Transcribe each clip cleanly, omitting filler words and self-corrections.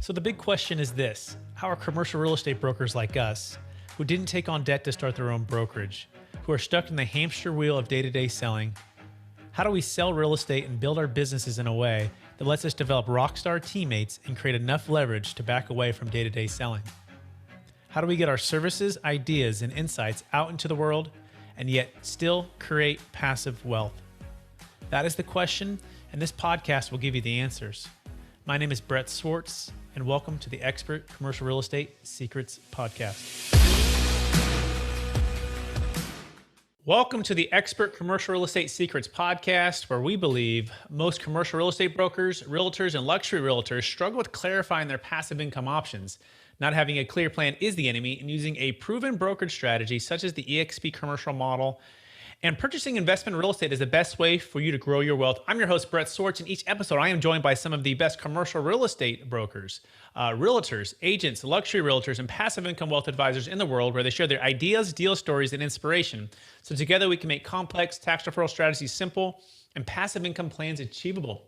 So the big question is this: how are commercial real estate brokers like us, who didn't take on debt to start their own brokerage, who are stuck in the hamster wheel of day-to-day selling, how do we sell real estate and build our businesses in a way that lets us develop rockstar teammates and create enough leverage to back away from day-to-day selling? How do we get our services, ideas, and insights out into the world and yet still create passive wealth? That is the question, and this podcast will give you the answers. My name is Brett Swarts, and welcome to the Expert Commercial Real Estate Secrets Podcast. Welcome to the Expert Commercial Real Estate Secrets Podcast, where we believe most commercial real estate brokers, realtors, and luxury realtors struggle with clarifying their passive income options. Not having a clear plan is the enemy, and using a proven brokerage strategy such as the eXp commercial model and purchasing investment real estate is the best way for you to grow your wealth. I'm your host, Brett Swarts. In each episode, I am joined by some of the best commercial real estate brokers, realtors, agents, luxury realtors, and passive income wealth advisors in the world, where they share their ideas, deal stories, and inspiration. So together we can make complex tax deferral strategies simple and passive income plans achievable.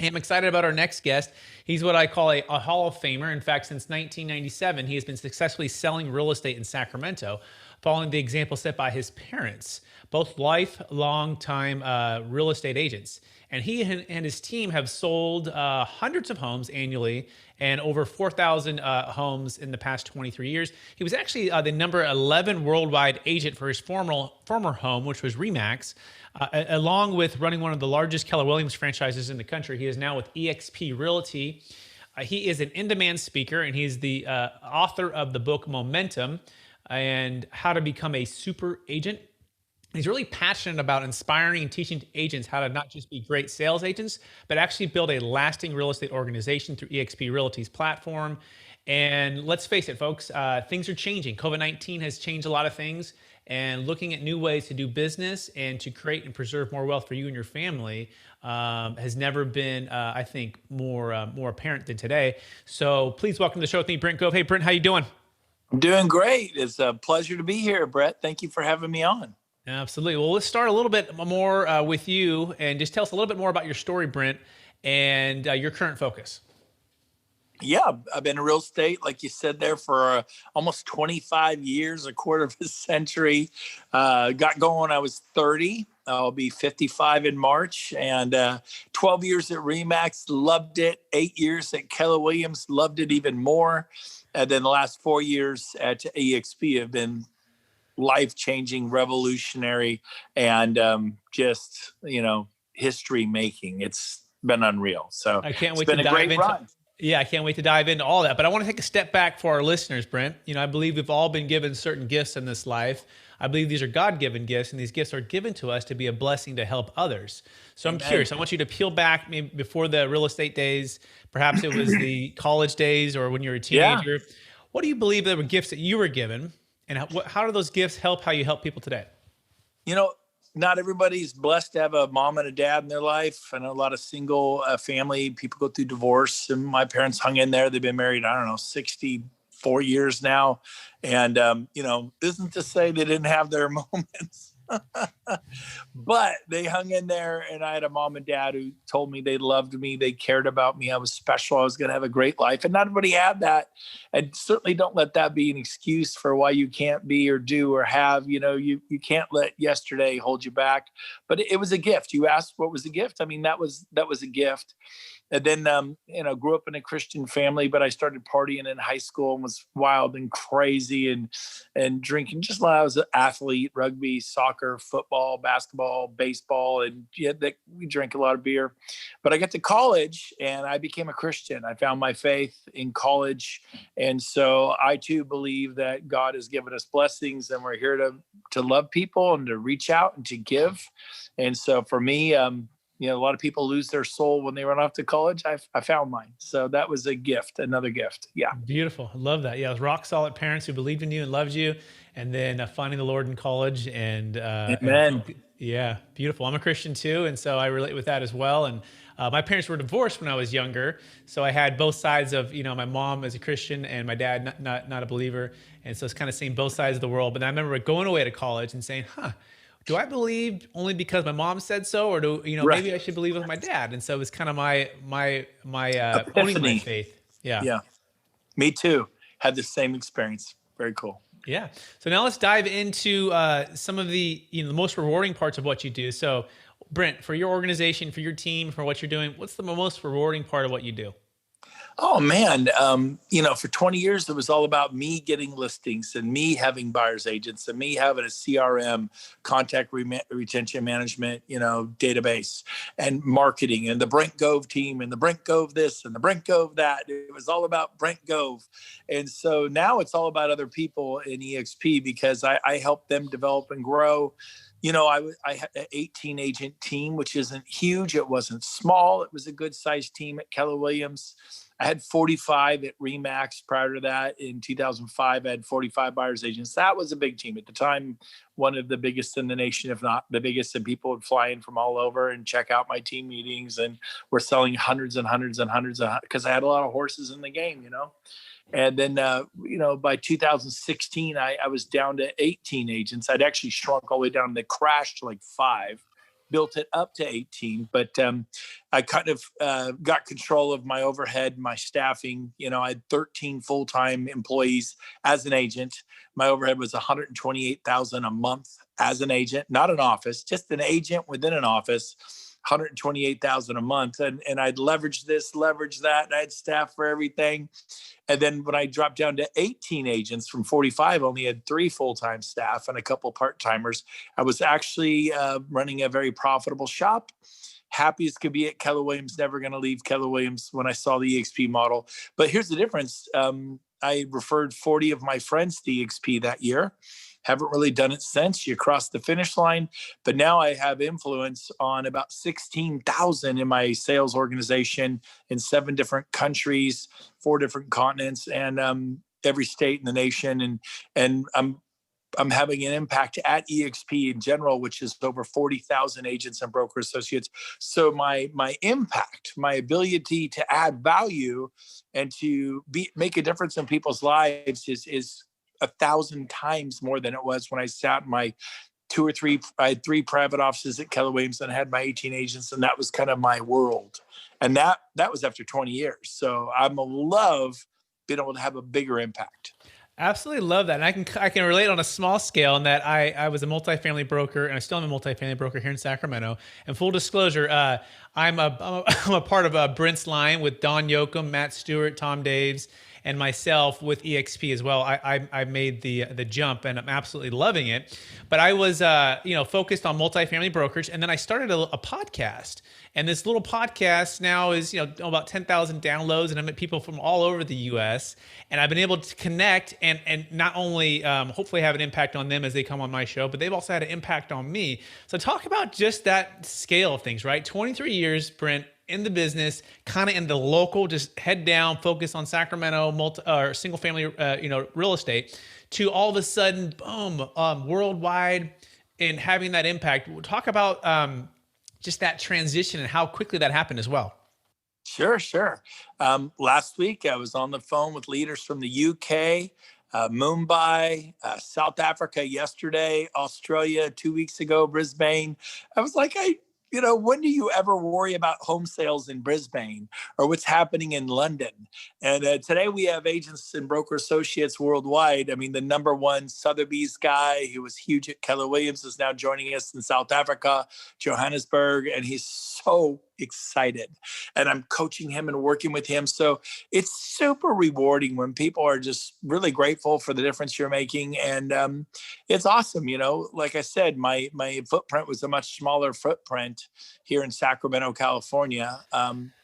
I'm excited about our next guest. He's what I call a Hall of Famer. In fact, since 1997, he has been successfully selling real estate in Sacramento, following the example set by his parents, both lifelong time real estate agents. And he and his team have sold hundreds of homes annually and over 4,000 homes in the past 23 years. He was actually the number 11 worldwide agent for his former home, which was Remax. Along with running one of the largest Keller Williams franchises in the country, he is now with eXp Realty. He is an in-demand speaker, and he's the author of the book Momentum and How to Become a Super Agent. He's really passionate about inspiring and teaching agents how to not just be great sales agents, but actually build a lasting real estate organization through eXp Realty's platform. And let's face it, folks, things are changing. COVID-19 has changed a lot of things, and looking at new ways to do business and to create and preserve more wealth for you and your family has never been, I think, more apparent than today. So please welcome to the show with me, Brent Gove. Hey, Brent, how you doing? I'm doing great. It's a pleasure to be here, Brett. Thank you for having me on. Absolutely. Well, let's start a little bit more with you, and just tell us a little bit more about your story, Brent, and your current focus. Yeah, I've been in real estate, like you said there, for almost 25 years, a quarter of a century. Got going when I was 30. I'll be 55 in March, and 12 years at Remax, loved it. 8 years at Keller Williams, loved it even more. And then the last 4 years at eXp have been life-changing, revolutionary, and just, history making. It's been unreal. So I can't wait it's been to a dive great into run. Yeah, I can't wait to dive into all that. But I want to take a step back for our listeners, Brent. I believe we've all been given certain gifts in this life. I believe these are God-given gifts, and these gifts are given to us to be a blessing to help others. So I'm curious. I want you to peel back maybe before the real estate days. Perhaps it was the college days or when you were a teenager. Yeah. What do you believe that were gifts that you were given, and how do those gifts help how you help people today? Not everybody's blessed to have a mom and a dad in their life. I know a lot of single family people go through divorce, and my parents hung in there. They've been married, 64 years now. And, isn't to say they didn't have their moments, but they hung in there, and I had a mom and dad who told me they loved me. They cared about me. I was special. I was going to have a great life, and not everybody had that. And certainly don't let that be an excuse for why you can't be or do or have. You can't let yesterday hold you back. But it was a gift. You asked what was the gift. I mean, that was a gift. And then, grew up in a Christian family, but I started partying in high school and was wild and crazy and drinking just like I was an athlete: rugby, soccer, football, basketball, baseball, and we drank a lot of beer. But I got to college and I became a Christian. I found my faith in college. And so I too believe that God has given us blessings, and we're here to love people and to reach out and to give. And so for me, a lot of people lose their soul when they run off to college. I found mine. So that was a gift, another gift. Yeah. Beautiful. I love that. Yeah. It was rock solid parents who believed in you and loved you. And then finding the Lord in college and, Amen. Yeah, beautiful. I'm a Christian too. And so I relate with that as well. And my parents were divorced when I was younger. So I had both sides of, my mom as a Christian and my dad, not a believer. And so it's kind of seeing both sides of the world. But I remember going away to college and saying, do I believe only because my mom said so, or Right. maybe I should believe with my dad? And so it was kind of my owning my faith. Yeah. Me too. Had the same experience. Very cool. Yeah. So now let's dive into some of the the most rewarding parts of what you do. So, Brent, for your organization, for your team, for what you're doing, what's the most rewarding part of what you do? Oh man, for 20 years it was all about me getting listings and me having buyers agents and me having a CRM, retention management, database and marketing and the Brent Gove team and the Brent Gove this and the Brent Gove that. It was all about Brent Gove. And so now it's all about other people in eXp because I help them develop and grow. I had an 18 agent team, which isn't huge. It wasn't small. It was a good sized team at Keller Williams. I had 45 at Remax prior to that. In 2005, I had 45 buyers agents. That was a big team at the time, one of the biggest in the nation, if not the biggest. And people would fly in from all over and check out my team meetings. And we're selling hundreds and hundreds and hundreds because I had a lot of horses in the game, And then, by 2016, I was down to 18 agents. I'd actually shrunk all the way down. They crashed to like 5, built it up to 18. But I kind of got control of my overhead, my staffing. I had 13 full-time employees as an agent. My overhead was $128,000 a month as an agent, not an office, just an agent within an office. $128,000 a month. And I'd leverage this, leverage that. And I had staff for everything. And then when I dropped down to 18 agents from 45, I only had 3 full-time staff and a couple part-timers. I was actually running a very profitable shop. Happy as could be at Keller Williams, never going to leave Keller Williams when I saw the eXp model. But here's the difference. I referred 40 of my friends to eXp that year. Haven't really done it since. You crossed the finish line. But now I have influence on about 16,000 in my sales organization in 7 different countries, 4 different continents, and every state in the nation. And I'm having an impact at eXp in general, which is over 40,000 agents and broker associates. So my impact, my ability to add value and to make a difference in people's lives is 1,000 times more than it was when I sat in my 2 or 3. I had 3 private offices at Keller Williams and I had my 18 agents, and that was kind of my world. And that was after 20 years. So I'm love being able to have a bigger impact. Absolutely love that. And I can relate on a small scale in that I was a multifamily broker, and I still am a multifamily broker here in Sacramento. And full disclosure, I'm a part of Brent's line with Don Yoakum, Matt Stewart, Tom Daves, and myself with eXp as well. I made the jump, and I'm absolutely loving it. But I was focused on multifamily brokerage, and then I started a podcast. And this little podcast now is about 10,000 downloads, and I met people from all over the U.S. And I've been able to connect and not only hopefully have an impact on them as they come on my show, but they've also had an impact on me. So talk about just that scale of things, right? 23 years, Brent, in the business, kind of in the local, just head down, focus on Sacramento or single family, real estate, to all of a sudden, boom, worldwide, and having that impact. We'll talk about just that transition and how quickly that happened as well. Sure. Last week, I was on the phone with leaders from the UK, Mumbai, South Africa yesterday, Australia 2 weeks ago, Brisbane. I was like, when do you ever worry about home sales in Brisbane or what's happening in London? And today we have agents and broker associates worldwide. I mean, the number one Sotheby's guy who was huge at Keller Williams is now joining us in South Africa, Johannesburg, and he's so excited. And I'm coaching him and working with him. So it's super rewarding when people are just really grateful for the difference you're making. And it's awesome. Like I said, my footprint was a much smaller footprint here in Sacramento, California.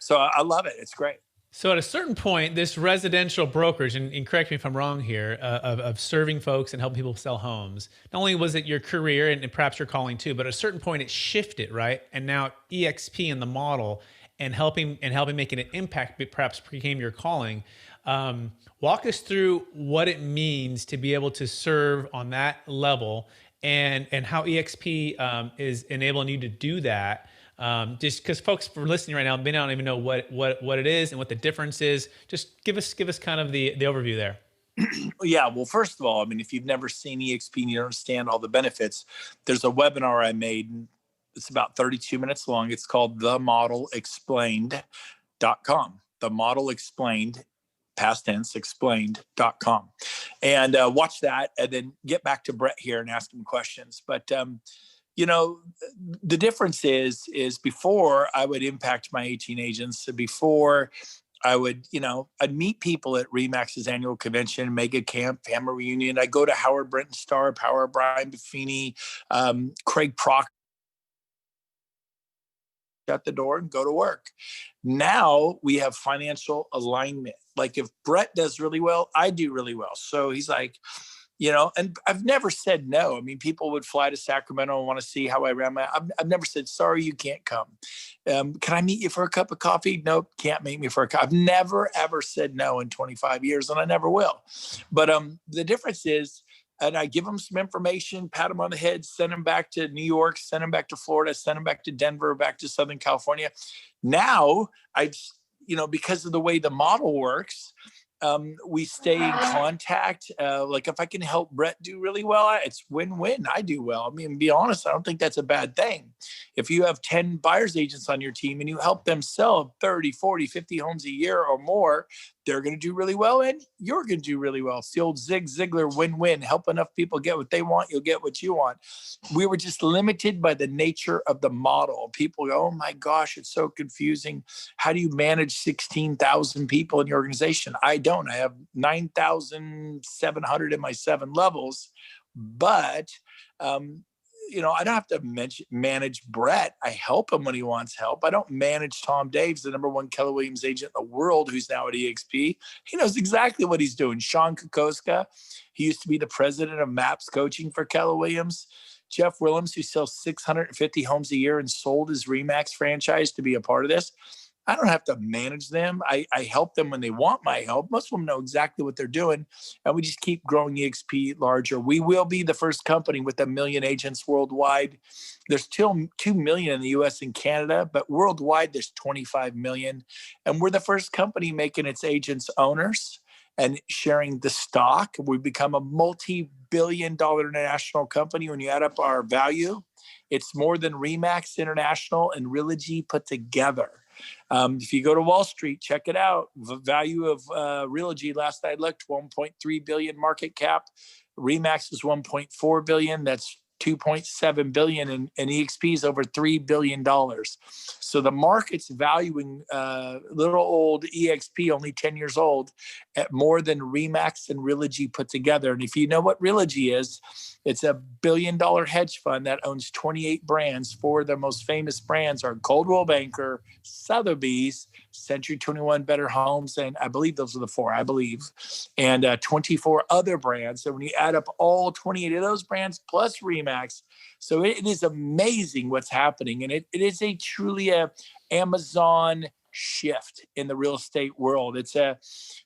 So I love it. It's great. So at a certain point, this residential brokerage, and correct me if I'm wrong here, of serving folks and helping people sell homes, not only was it your career and perhaps your calling too, but at a certain point it shifted, right? And now eXp in the model and helping making an impact perhaps became your calling. Walk us through what it means to be able to serve on that level and how eXp is enabling you to do that. Just because folks for listening right now, they don't even know what it is and what the difference is. Just give us kind of the overview there. Yeah. Well, first of all, I mean, if you've never seen eXp and you don't understand all the benefits, there's a webinar I made. It's about 32 minutes long. It's called themodelexplained.com. The Model Explained, past tense, explained.com, and watch that, and then get back to Brett here and ask him questions. But you know, the difference is before I would impact my 18 agents, before I would, I'd meet people at Remax's annual convention, mega camp, family reunion. I go to Howard Brenton Starr, Power, Brian Buffini, Craig Proctor, shut the door and go to work. Now we have financial alignment. Like if Brett does really well, I do really well. So he's like, and I've never said no. I mean, people would fly to Sacramento and want to see how I ran I've never said, sorry, you can't come. Can I meet you for a cup of coffee? Nope, can't meet me for a cup. I've never, ever said no in 25 years, and I never will. But the difference is, and I give them some information, pat them on the head, send them back to New York, send them back to Florida, send them back to Denver, back to Southern California. Now, because of the way the model works, we stay in contact. Like if I can help Brett do really well, it's win-win. I do well. I mean, to be honest, I don't think that's a bad thing. If you have 10 buyers agents on your team and you help them sell 30, 40, 50 homes a year or more, they're going to do really well and you're going to do really well. It's the old Zig Ziglar win-win. Help enough people get what they want, you'll get what you want. We were just limited by the nature of the model. People go, oh my gosh, it's so confusing. How do you manage 16,000 people in your organization? I don't. I have 9,700 in my 7 levels, but I don't have to manage Brett. I help him when he wants help. I don't manage Tom Daves, the #1 Keller Williams agent in the world, who's now at eXp. He knows exactly what he's doing. Sean Kokoska, he used to be the president of MAPS coaching for Keller Williams. Jeff Willems, who sells 650 homes a year and sold his Remax franchise to be a part of this. I don't have to manage them. I help them when they want my help. Most of them know exactly what they're doing. And we just keep growing eXp larger. We will be the first company with 1 million agents worldwide. There's still 2 million in the US and Canada, but worldwide there's 25 million. And we're the first company making its agents owners and sharing the stock. We've become a multi-billion-dollar international company. When you add up our value, it's more than Remax International and Realogy put together. If you go to Wall Street, check it out. The value of Realogy last I looked, 1.3 billion market cap. Remax is 1.4 billion. That's 2.7 billion, and eXp is over $3 billion. So the market's valuing little old eXp, only 10 years old, at more than Remax and Realogy put together. And if you know what Realogy is, it's a $1 billion hedge fund that owns 28 brands. 4 of the most famous brands are Coldwell Banker, Sotheby's, Century 21 Better Homes, and I believe those are the 4, and 24 other brands. So when you add up all 28 of those brands plus Remax, so it is amazing what's happening. And it is a truly a Amazon shift in the real estate world. It's a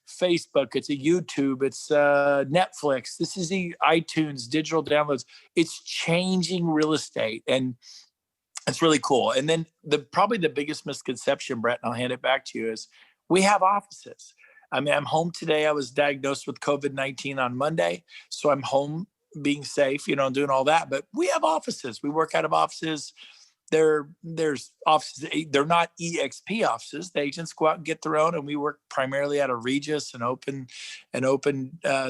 Facebook, it's a YouTube, it's Netflix. This is the iTunes digital downloads. It's changing real estate, and it's really cool. And then probably the biggest misconception, Brett, and I'll hand it back to you, is we have offices. I mean, I'm home today. I was diagnosed with COVID-19 on Monday, so I'm home being safe, doing all that. But we have offices. We work out of offices. There's offices. They're not eXp offices. The agents go out and get their own, and we work primarily out of Regis and open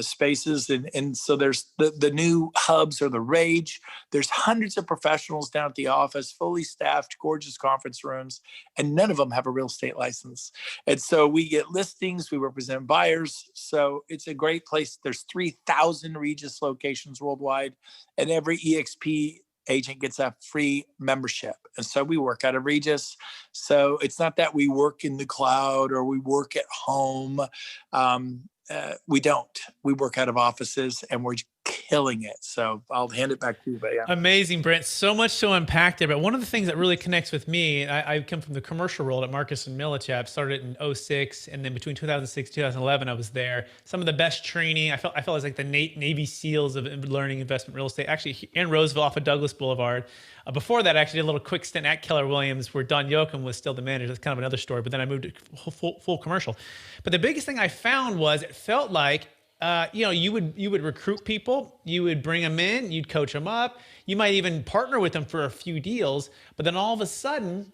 spaces. And so there's the new hubs or the Rage. There's hundreds of professionals down at the office, fully staffed, gorgeous conference rooms, and none of them have a real estate license. And so we get listings. We represent buyers. So it's a great place. There's 3,000 Regis locations worldwide, and every eXp agent gets a free membership. And so we work out of Regis. So it's not that we work in the cloud or we work at home. We don't. We work out of offices, and we're killing it. So I'll hand it back to you. But yeah. Amazing, Brent. So much to unpack there. But one of the things that really connects with me, I come from the commercial world at Marcus Millichap, started in 2006. And then between 2006 and 2011, I was there. Some of the best training. I felt it was like the Navy SEALs of learning investment real estate, actually in Roseville off of Douglas Boulevard. Before that, I actually did a little quick stint at Keller Williams where Don Yoakum was still the manager. That's kind of another story. But then I moved to full commercial. But the biggest thing I found was it felt like you would recruit people, you would bring them in, you'd coach them up, you might even partner with them for a few deals, but then all of a sudden,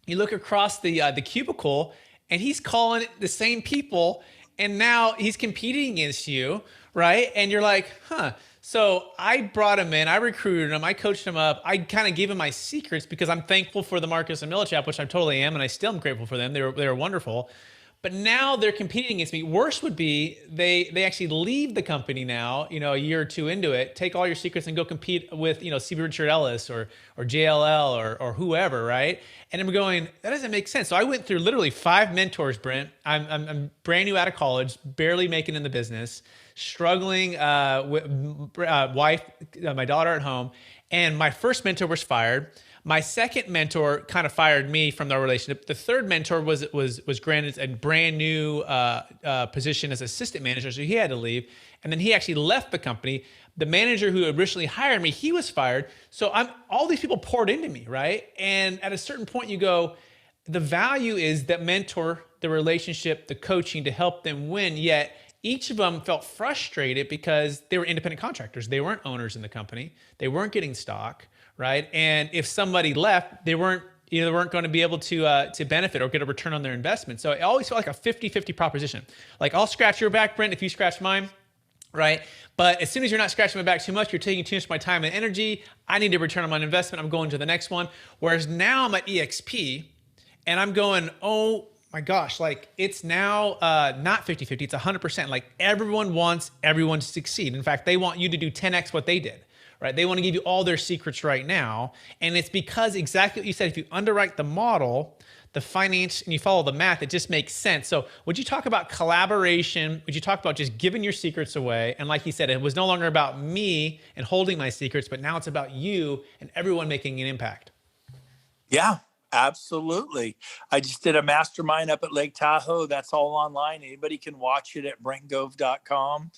you look across the cubicle, and he's calling it the same people, And now he's competing against you, right? And you're like, huh. So I brought him in, I recruited him, I coached him up, I kind of gave him my secrets because I'm thankful for the Marcus and Millichap, which I totally am, and I still am grateful for them. They were wonderful. But now they're competing against me. Worse would be they actually leave the company now, a year or two into it, take all your secrets and go compete with, CB Richard Ellis or JLL or whoever, right? And I'm going, that doesn't make sense. So I went through literally 5 mentors, Brent. I'm brand new out of college, barely making in the business, struggling with wife, my daughter at home. And my first mentor was fired. My second mentor kind of fired me from the relationship. The third mentor was granted a brand new position as assistant manager, so he had to leave. And then he actually left the company. The manager who originally hired me, he was fired. So all these people poured into me, right? And at a certain point, you go, the value is that mentor, the relationship, the coaching to help them win. Yet each of them felt frustrated because they were independent contractors. They weren't owners in the company. They weren't getting stock. Right. And if somebody left, they weren't going to be able to benefit or get a return on their investment. So it always felt like a 50-50 proposition. Like, I'll scratch your back, Brent, if you scratch mine. Right. But as soon as you're not scratching my back too much, you're taking too much of my time and energy. I need a return on my investment. I'm going to the next one. Whereas now I'm at eXp and I'm going, oh my gosh, like it's now not 50-50, it's 100%. Like, everyone wants everyone to succeed. In fact, they want you to do 10x what they did. Right? They want to give you all their secrets right now. And it's because exactly what you said, if you underwrite the model, the finance, and you follow the math, it just makes sense. So would you talk about collaboration? Would you talk about just giving your secrets away? And like you said, it was no longer about me and holding my secrets, but now it's about you and everyone making an impact. Yeah, absolutely. I just did a mastermind up at Lake Tahoe. That's all online. Anybody can watch it at brentgove.com.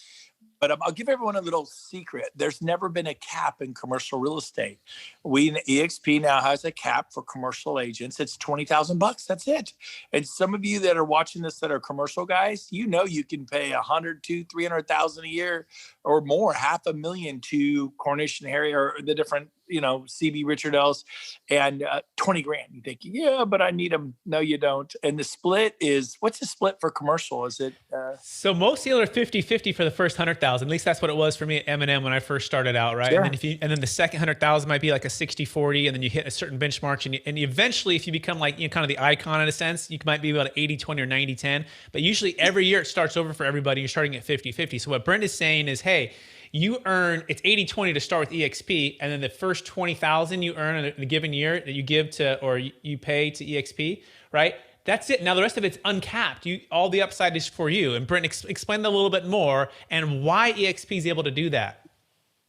But I'll give everyone a little secret. There's never been a cap in commercial real estate. eXp now has a cap for commercial agents. It's $20,000. That's it. And some of you that are watching this that are commercial guys, you can pay 100, 200, 300,000 a year or more, $500,000 to Cornish and Harry or the different, CB Richard Ellis, and 20 grand. You think, yeah, but I need them. No, you don't. And the split is, what's the split for commercial? Is it? So most deals are 50-50 for the first 100,000. At least that's what it was for me at M&M when I first started out, right? Sure. And then the second 100,000 might be like a 60-40, and then you hit a certain benchmark, and eventually, if you become like kind of the icon in a sense, you might be about 80-20 or 90-10. But usually every year it starts over for everybody. You're starting at 50-50. So what Brent is saying is, hey, you earn, it's 80-20 to start with eXp, and then the first 20,000 you earn in a given year that you give to, or you pay to eXp, right? That's it. Now the rest of it's uncapped. All the upside is for you. And Brent, explain that a little bit more and why eXp is able to do that.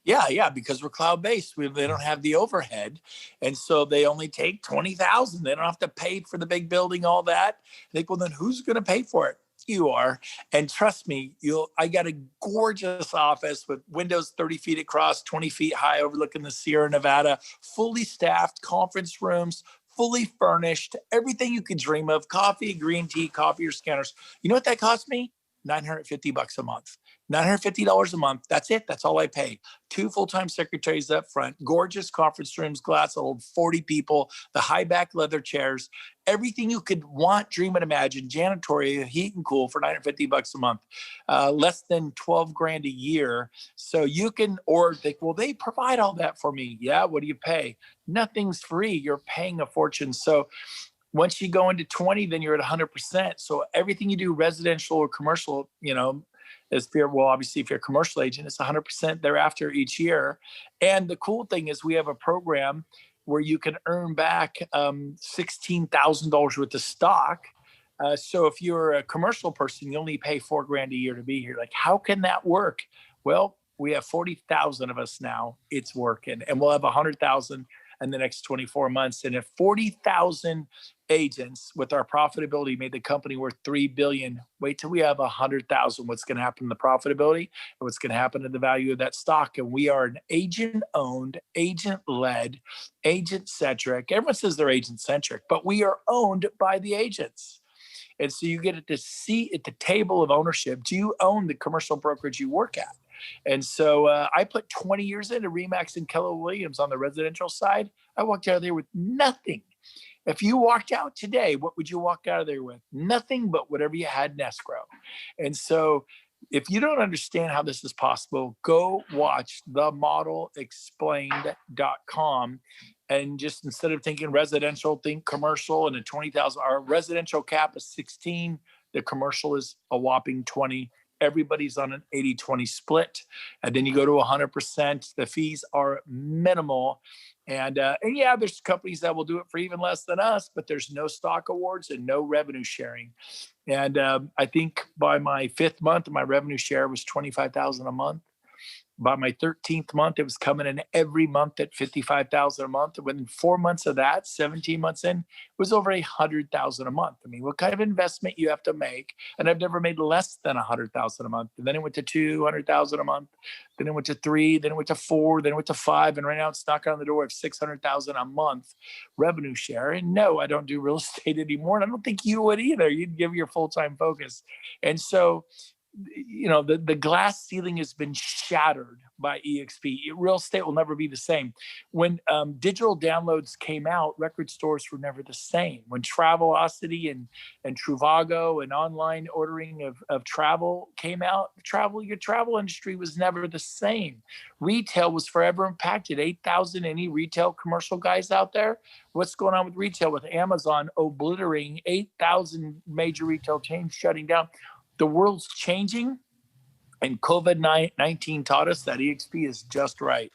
Yeah, because we're cloud-based. They don't have the overhead. And so they only take 20,000. They don't have to pay for the big building, all that. I think, well, then who's going to pay for it? You are. And trust me, I got a gorgeous office with windows 30 feet across, 20 feet high, overlooking the Sierra Nevada, fully staffed, conference rooms, fully furnished, everything you could dream of, coffee, green tea, coffee or scanners. You know what that cost me? $950 a month. $950 a month. That's it. That's all I pay. 2 full-time secretaries up front, gorgeous conference rooms, glass that hold 40 people, the high back leather chairs, everything you could want, dream, and imagine. Janitorial, heat and cool for $950 a month, less than 12 grand a year. So you can, or think, well, they provide all that for me. Yeah. What do you pay? Nothing's free. You're paying a fortune. So once you go into 20, then you're at 100%. So everything you do, residential or commercial, obviously if you're a commercial agent, it's 100% thereafter each year. And the cool thing is we have a program where you can earn back $16,000 worth of stock. So if you're a commercial person, you only pay $4 grand a year to be here. Like, how can that work? Well, we have 40,000 of us now. It's working, and we'll have 100,000 in the next 24 months. And if 40,000 agents with our profitability made the company worth $3 billion, wait till we have 100,000. What's going to happen in the profitability and what's going to happen to the value of that stock? And we are an agent-owned, agent-led, agent-centric. Everyone says they're agent-centric, but we are owned by the agents. And so you get to see at the table of ownership, do you own the commercial brokerage you work at? And so I put 20 years into Remax and Keller Williams on the residential side. I walked out of there with nothing. If you walked out today, what would you walk out of there with? Nothing but whatever you had in escrow. And so if you don't understand how this is possible, go watch themodelexplained.com, and just instead of thinking residential, think commercial. And a 20,000, our residential cap is 16. The commercial is a whopping 20. Everybody's on an 80-20 split. And then you go to 100%. The fees are minimal. And yeah, there's companies that will do it for even less than us, but there's no stock awards and no revenue sharing. And I think by my 5th month, my revenue share was $25,000 a month. By my 13th month, it was coming in every month at $55,000 a month. And within 4 months of that, 17 months in, it was over $100,000 a month. I mean, what kind of investment you have to make? And I've never made less than $100,000 a month. And then it went to $200,000 a month. Then it went to 3. Then it went to 4. Then it went to 5. And right now it's knocking on the door of $600,000 a month revenue share. And no, I don't do real estate anymore. And I don't think you would either. You'd give your full-time focus. And so, the glass ceiling has been shattered by eXp. Real estate will never be the same. When digital downloads came out, record stores were never the same. When Travelocity and Trivago and online ordering of travel came out, your travel industry was never the same. Retail was forever impacted. 8,000 any retail commercial guys out there. What's going on with retail, with Amazon obliterating 8,000 major retail chains shutting down? The world's changing, and COVID-19 taught us that eXp is just right.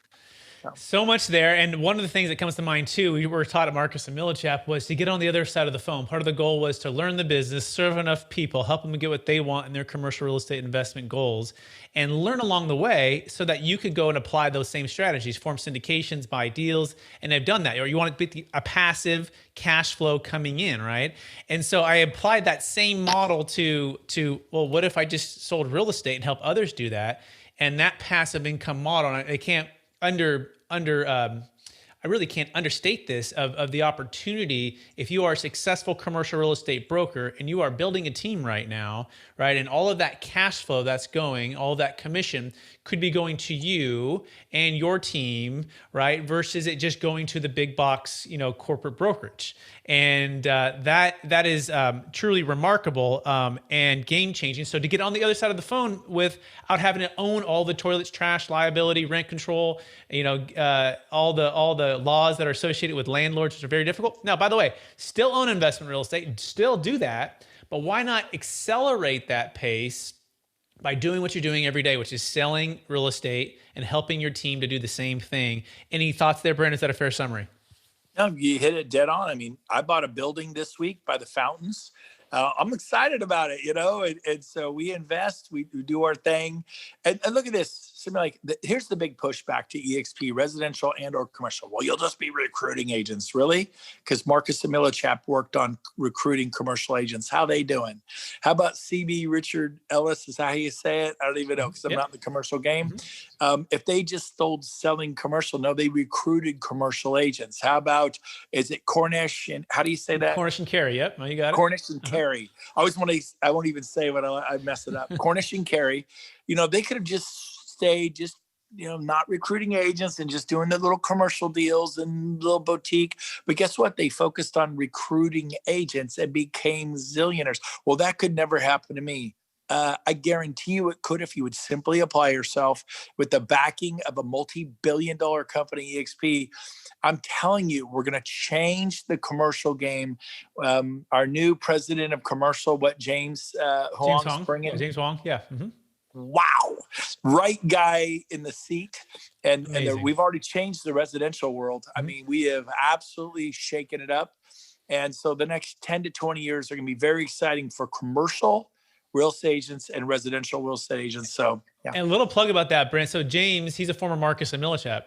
So much there. And one of the things that comes to mind too, we were taught at Marcus Millichap, was to get on the other side of the phone. Part of the goal was to learn the business, serve enough people, help them get what they want in their commercial real estate investment goals, and learn along the way so that you could go and apply those same strategies, form syndications, buy deals. And I've done that. Or you want to be a passive cash flow coming in, right? And so I applied that same model to well, what if I just sold real estate and help others do that? And that passive income model, and I can't I really can't understate this of the opportunity. If you are a successful commercial real estate broker and you are building a team right now, right, and all of that cash flow that's going, all of that commission could be going to you and your team, right, versus it just going to the big box, corporate brokerage. And that is truly remarkable and game changing. So to get on the other side of the phone without having to own all the toilets, trash, liability, rent control, all the laws that are associated with landlords, which are very difficult. Now, by the way, still own investment real estate, still do that, but why not accelerate that pace by doing what you're doing every day, which is selling real estate and helping your team to do the same thing? Any thoughts there, Brent? Is that a fair summary? No, you hit it dead on. I mean, I bought a building this week by the fountains. I'm excited about it, and so we invest, we do our thing. And look at this. Here's the big pushback to eXp, residential and or commercial. Well, you'll just be recruiting agents. Really? Because Marcus Millichap worked on recruiting commercial agents. How they doing? How about CB Richard Ellis? Is that how you say it? I don't even know, because I'm not in the commercial game. Mm-hmm. If they just sold selling commercial, no, they recruited commercial agents. How about, is it Cornish? And how do you say that? Cornish and Carey. Yep. No, you got it. Cornish and Carey. I won't even say what I mess it up. Cornish and Carey, they could have just stayed not recruiting agents and just doing the little commercial deals and little boutique. But guess what? They focused on recruiting agents and became zillionaires. Well, that could never happen to me. I guarantee you it could if you would simply apply yourself with the backing of a multi-billion-dollar company, eXp. I'm telling you, we're going to change the commercial game. Our new president of commercial, James Huang's bringing. James Huang, yeah. Mm-hmm. Wow. Right guy in the seat. And we've already changed the residential world. I mean, we have absolutely shaken it up. And so the next 10 to 20 years are going to be very exciting for commercial real estate agents and residential real estate agents. So, yeah. And a little plug about that, Brent. So James, he's a former Marcus Millichap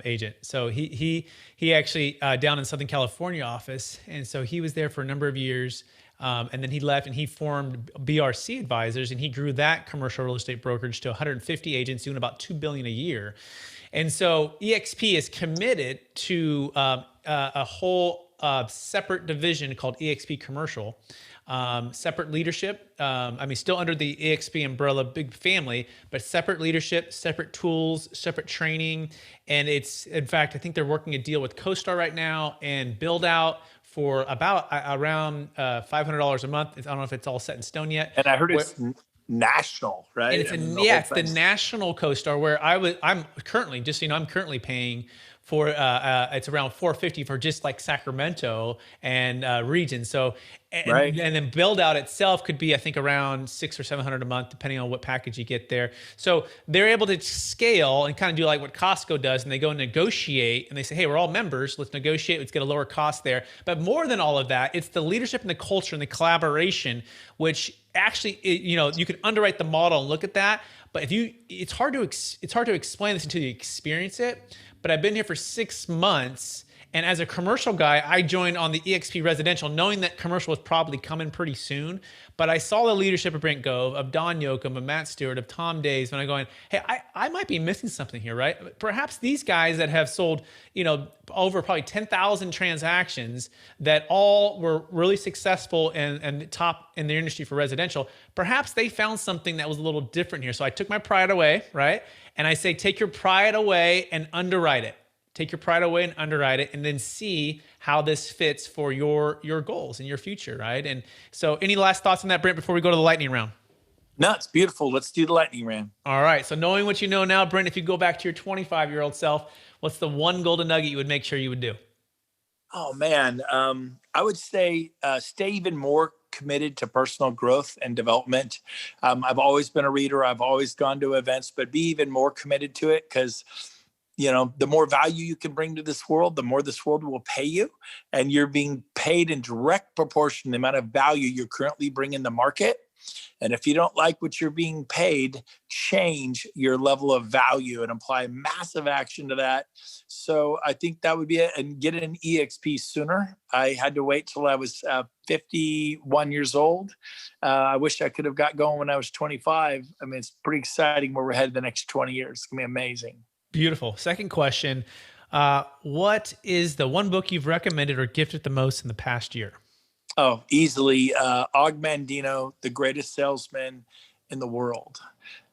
agent. So he actually down in Southern California office. And so he was there for a number of years. And then he left and he formed BRC Advisors, and he grew that commercial real estate brokerage to 150 agents doing about $2 billion a year. And so eXp is committed to a whole separate division called eXp Commercial. separate leadership. I mean, still under the eXp umbrella, big family, but separate leadership, separate tools, separate training. And it's, in fact, I think they're working a deal with CoStar right now and build out for about around $500 a month. I don't know if it's all set in stone yet. And I heard it's national, right? And it's it's the national CoStar where I'm currently, just so you know, I'm currently paying for it's around $450 for just like Sacramento and region. So and then build out itself could be, I think, around $600 or $700 a month, depending on what package you get there. So they're able to scale and kind of do like what Costco does, and they go and negotiate, and they say, hey, we're all members, let's negotiate, let's get a lower cost there. But more than all of that, it's the leadership and the culture and the collaboration, which actually, you know, you can underwrite the model and look at that. But it's hard to explain this until you experience it. But I've been here for 6 months, and as a commercial guy, I joined on the eXp residential, knowing that commercial was probably coming pretty soon. But I saw the leadership of Brent Gove, of Don Yoakum, of Matt Stewart, of Tom Days, when I'm going, hey, I might be missing something here, right? Perhaps these guys that have sold, you know, over probably 10,000 transactions that all were really successful and top in their industry for residential, perhaps they found something that was a little different here. So I took my pride away, right? And I say, take your pride away and underwrite it. Take your pride away and underwrite it, and then see how this fits for your goals and your future, right? And so any last thoughts on that, Brent, before we go to the lightning round? No, it's beautiful. Let's do the lightning round. All right. So knowing what you know now, Brent, if you go back to your 25-year-old self, what's the one golden nugget you would make sure you would do? Oh, man. I would say stay even more committed to personal growth and development. I've always been a reader. I've always gone to events, but be even more committed to it, because you know, the more value you can bring to this world, the more this world will pay you. And you're being paid in direct proportion to the amount of value you're currently bringing the market. And if you don't like what you're being paid, change your level of value and apply massive action to that. So I think that would be it. And get an eXp sooner. I had to wait till I was 51 years old. I wish I could have got going when I was 25. I mean, it's pretty exciting where we're headed the next 20 years. It's going to be amazing. Beautiful. Second question. What is the one book you've recommended or gifted the most in the past year? Oh, easily. Og Mandino, the greatest salesman in the world.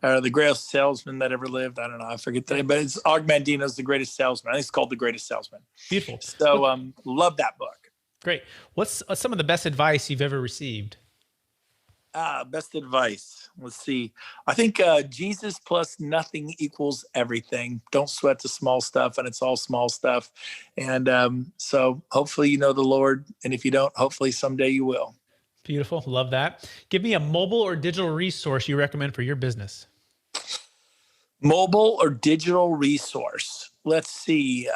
The greatest salesman that ever lived. I don't know. I forget the name, but it's Og Mandino's The Greatest Salesman. I think it's called The Greatest Salesman. Beautiful. So love that book. Great. What's some of the best advice you've ever received? Best advice. Let's see. I think Jesus plus nothing equals everything. Don't sweat the small stuff, and it's all small stuff. And so hopefully you know the Lord. And if you don't, hopefully someday you will. Beautiful. Love that. Give me a mobile or digital resource you recommend for your business. Mobile or digital resource. Let's see.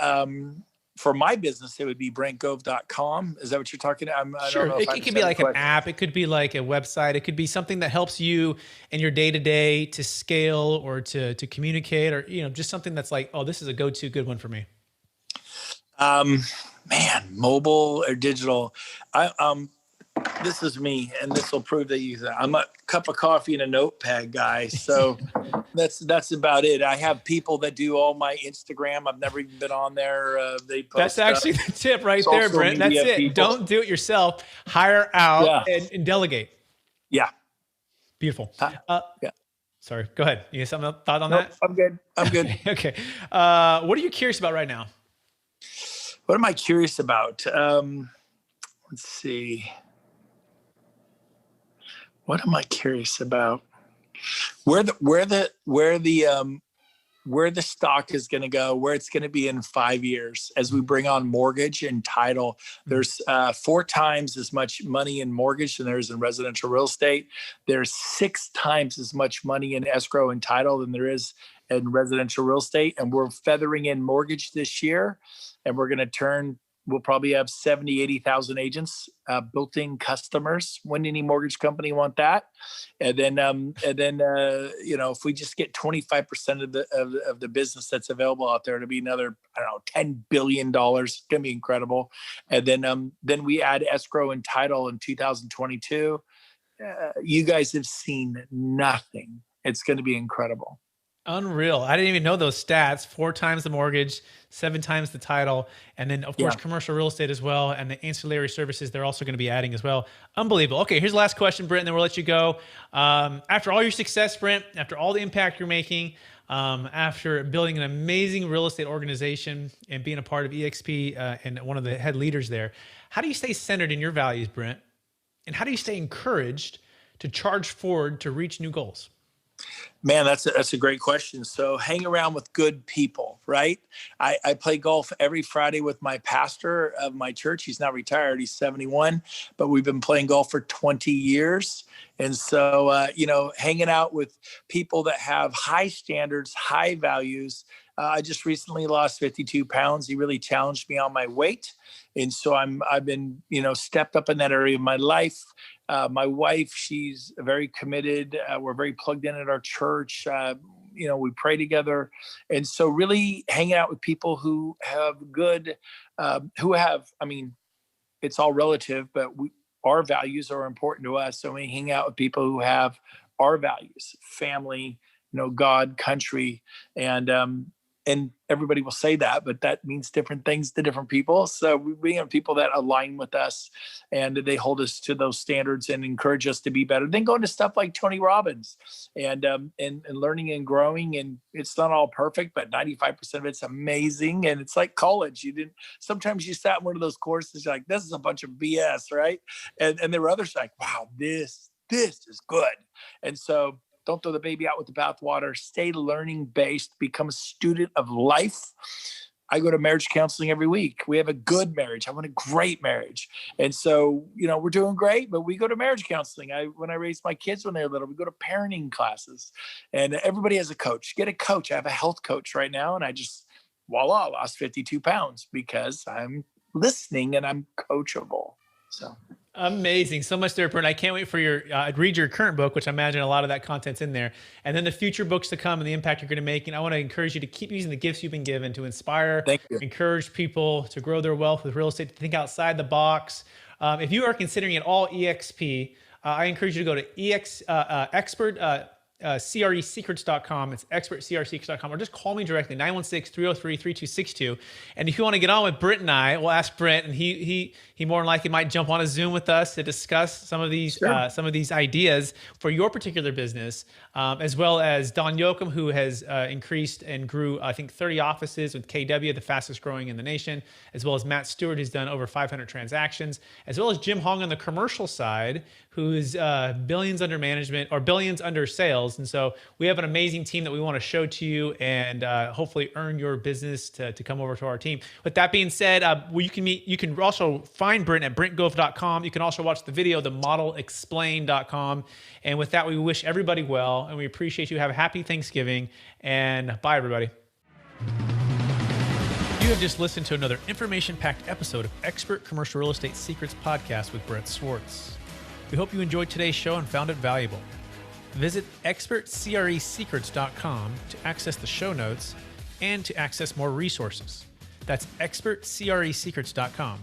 For my business, it would be brentgove.com. Is that what you're talking about? Sure. It could be like an app. It could be like a website. It could be something that helps you in your day-to-day to scale or to communicate, or, you know, just something that's like, oh, this is a go-to good one for me. Man, mobile or digital. This is me, and this will prove that I'm a cup of coffee and a notepad guy. So that's about it. I have people that do all my Instagram. I've never even been on there. They post That's actually the tip right there, Brent. That's it. People. Don't do it yourself. Hire out and delegate. Yeah. Beautiful. Yeah. Sorry. Go ahead. You have some thought on that? I'm good. Okay. What are you curious about right now? What am I curious about? Let's see. What am I curious about? Where the stock is going to go, where it's going to be in 5 years as we bring on mortgage and title. There's 4 times as much money in mortgage than there is in residential real estate. There's 6 times as much money in escrow and title than there is in residential real estate. And we're feathering in mortgage this year, and we're going to we'll probably have 70, 80,000 agents, built-in customers. Wouldn't any mortgage company want that? And then, you know, if we just get 25% of the business that's available out there, to be another, I don't know, $10 billion. It's going to be incredible. And then we add escrow and title in 2022. You guys have seen nothing. It's going to be incredible. Unreal. I didn't even know those stats. 4 times the mortgage, 7 times the title, and then of course Yeah. commercial real estate as well, and the ancillary services they're also going to be adding as well. Unbelievable. Okay, here's the last question, Brent, and then we'll let you go. After all your success, Brent, after all the impact you're making, after building an amazing real estate organization and being a part of eXp and one of the head leaders there, how do you stay centered in your values, Brent? And how do you stay encouraged to charge forward to reach new goals? Man, that's a great question. So hang around with good people, right? I play golf every Friday with my pastor of my church. He's now retired. He's 71, but we've been playing golf for 20 years. And so, hanging out with people that have high standards, high values. I just recently lost 52 pounds. He really challenged me on my weight. And so I've been, stepped up in that area of my life. My wife, she's very committed. We're very plugged in at our church. We pray together. And so really hanging out with people who have it's all relative, but our values are important to us. So we hang out with people who have our values, family, God, country, and everybody will say that, but that means different things to different people. So we have people that align with us and they hold us to those standards and encourage us to be better. Then going to stuff like Tony Robbins and learning and growing. And it's not all perfect, but 95% of it's amazing. And it's like college. Sometimes you sat in one of those courses, you're like, this is a bunch of BS, right? And there were others like, wow, this is good. And so don't throw the baby out with the bathwater. Stay learning based. Become a student of life. I go to marriage counseling every week. We have a good marriage. I want a great marriage. And so, we're doing great, but we go to marriage counseling. When I raised my kids when they were little, we go to parenting classes. And everybody has a coach. Get a coach. I have a health coach right now. And I just, voila, lost 52 pounds because I'm listening and I'm coachable. So. Amazing. So much there, Brent. I can't wait for read your current book, which I imagine a lot of that content's in there. And then the future books to come and the impact you're going to make. And I want to encourage you to keep using the gifts you've been given to inspire, encourage people to grow their wealth with real estate, to think outside the box. If you are considering it all eXp, I encourage you to go to expert CREsecrets.com. It's expertcresecrets.com, or just call me directly, 916-303-3262. And if you want to get on with Brent and I, we'll ask Brent, and he more than likely might jump on a Zoom with us to discuss some of these ideas for your particular business, as well as Don Yoakum, who has increased and grew, I think, 30 offices with KW, the fastest growing in the nation, as well as Matt Stewart, who's done over 500 transactions, as well as Jim Hong on the commercial side, who's billions under management or billions under sales. And so we have an amazing team that we want to show to you and hopefully earn your business to come over to our team. With that being said, you can also find Brent at brentgove.com. You can also watch the video, themodelexplain.com. And with that, we wish everybody well, and we appreciate you. Have a happy Thanksgiving, and bye, everybody. You have just listened to another information-packed episode of Expert Commercial Real Estate Secrets Podcast with Brent Swarts. We hope you enjoyed today's show and found it valuable. Visit expertcresecrets.com to access the show notes and to access more resources. That's expertcresecrets.com.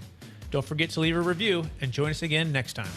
Don't forget to leave a review and join us again next time.